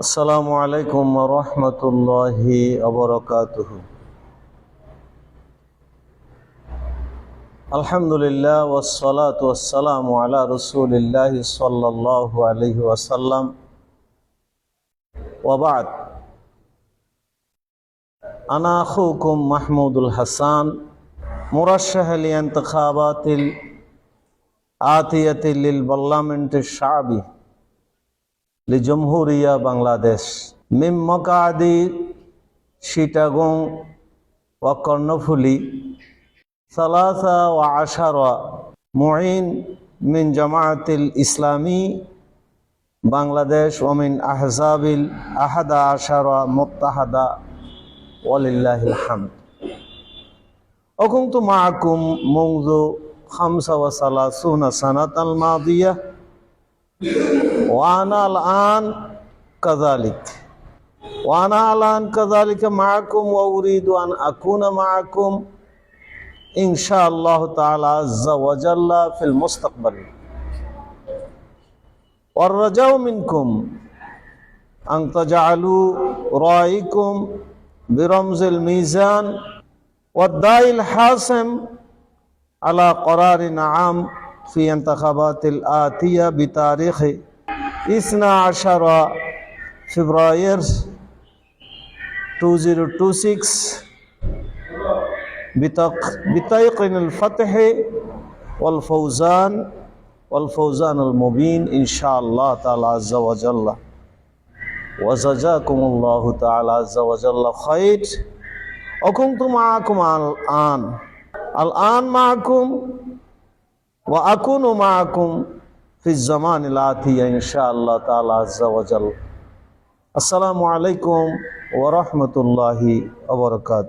আসসালামু আলাইকুম ওয়া রাহমাতুল্লাহি ওয়া বারাকাতুহু। আলহামদুলিল্লাহ ওয়াসসালাতু ওয়াসসালামু আলা রাসূলিল্লাহি সাল্লাল্লাহু আলাইহি ওয়াসাল্লাম ওয়া বা'দ। আনা আখুকুম মাহমুদুল হাসান মুরাশশাহ লিইন্তিখাবাতিল আতিয়াতি লিল পার্লামেন্টিশ শা'বি লিজমহুরিয়া বাংলাদেশ মিন মাকআদি চিটাগং ওয়া কর্ণফুলি সালাসা ওয়া আশারা মুঈন মিন জামাআতিল ইসলামী বাংলাদেশ ওয়া মিন আহজাবিল আহাদা আশারা মুত্তাহাদা ওয়ালিল্লাহিল হামদ। ওকুনতু মাআকুম মুনযু 35 সানাতাল মাদিয়া وأنا الآن كذلك معكم وأريد أن أكون معكم إن شاء الله تعالى عز وجل في المستقبل. والرجاء منكم أن تجعلوا رأيكم برمز الميزان والداء الحاسم على قرار عام في انتخابات الآتية بتاريخ 12 فبراير 2026 بتيقن الفتح والفوزان المبين إن شاء الله تعالى عز وجل. وجزاكم الله تعالى عز وجل خير. وكنت معكم الآن معكم وأكون معكم في الزمان الآتي إن شاء الله تعالى عز وجل. السلام عليكم ورحمة الله وبركاته.